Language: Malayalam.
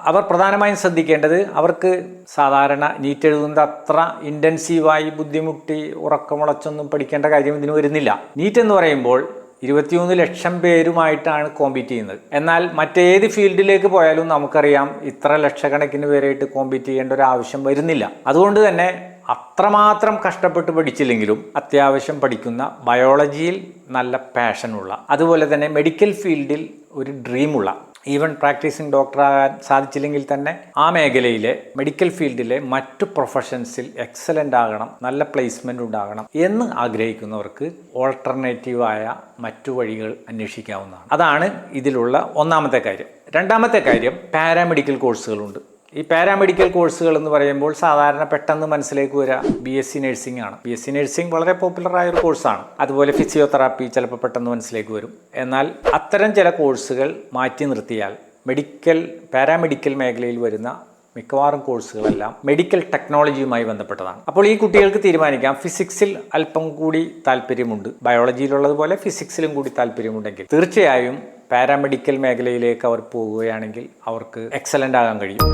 അവർ പ്രധാനമായും ശ്രദ്ധിക്കേണ്ടത് അവർക്ക് സാധാരണ നീറ്റ് എഴുതുന്നത് അത്ര ഇൻറ്റൻസീവായി ബുദ്ധിമുട്ടി ഉറക്കമുളച്ചൊന്നും പഠിക്കേണ്ട കാര്യം ഇതിന് വരുന്നില്ല. നീറ്റ് എന്ന് പറയുമ്പോൾ 23 ലക്ഷം പേരുമായിട്ടാണ് കോമ്പീറ്റ് ചെയ്യുന്നത്. എന്നാൽ മറ്റേത് ഫീൽഡിലേക്ക് പോയാലും നമുക്കറിയാം ഇത്ര ലക്ഷക്കണക്കിന് പേരായിട്ട് കോമ്പീറ്റ് ചെയ്യേണ്ട ഒരു ആവശ്യം വരുന്നില്ല. അതുകൊണ്ട് തന്നെ അത്രമാത്രം കഷ്ടപ്പെട്ട് പഠിച്ചില്ലെങ്കിലും അത്യാവശ്യം പഠിക്കുന്ന, ബയോളജിയിൽ നല്ല പാഷനുള്ള, അതുപോലെ തന്നെ മെഡിക്കൽ ഫീൽഡിൽ ഒരു ഡ്രീമുള്ള, ഈവൻ പ്രാക്ടീസിങ് ഡോക്ടറാകാൻ സാധിച്ചില്ലെങ്കിൽ തന്നെ ആ മേഖലയിലെ മെഡിക്കൽ ഫീൽഡിലെ മറ്റു പ്രൊഫഷൻസിൽ എക്സലൻ്റ് ആകണം, നല്ല പ്ലേസ്മെൻ്റ് ഉണ്ടാകണം എന്ന് ആഗ്രഹിക്കുന്നവർക്ക് ഓൾട്ടർനേറ്റീവായ മറ്റു വഴികൾ അന്വേഷിക്കാവുന്നതാണ്. അതാണ് ഇതിലുള്ള ഒന്നാമത്തെ കാര്യം. രണ്ടാമത്തെ കാര്യം, പാരാമെഡിക്കൽ കോഴ്സുകളുണ്ട്. ഈ പാരാമെഡിക്കൽ കോഴ്സുകൾ എന്ന് പറയുമ്പോൾ സാധാരണ പെട്ടെന്ന് മനസ്സിലേക്ക് വരിക BSc നഴ്സിംഗ് ആണ്. BSc നഴ്സിംഗ് വളരെ പോപ്പുലറായ ഒരു കോഴ്സാണ്. അതുപോലെ ഫിസിയോതെറാപ്പി ചിലപ്പോൾ പെട്ടെന്ന് മനസ്സിലേക്ക് വരും. എന്നാൽ അത്തരം ചില കോഴ്സുകൾ മാറ്റി നിർത്തിയാൽ പാരാമെഡിക്കൽ മേഖലയിൽ വരുന്ന മിക്കവാറും കോഴ്സുകളെല്ലാം മെഡിക്കൽ ടെക്നോളജിയുമായി ബന്ധപ്പെട്ടതാണ്. അപ്പോൾ ഈ കുട്ടികൾക്ക് തീരുമാനിക്കാം ഫിസിക്സിൽ അല്പം കൂടി താല്പര്യമുണ്ട്, ബയോളജിയിലുള്ളതുപോലെ ഫിസിക്സിലും കൂടി താല്പര്യമുണ്ടെങ്കിൽ തീർച്ചയായും പാരാമെഡിക്കൽ മേഖലയിലേക്ക് അവർ പോകുകയാണെങ്കിൽ അവർക്ക് എക്സലൻ്റ് ആകാൻ കഴിയും.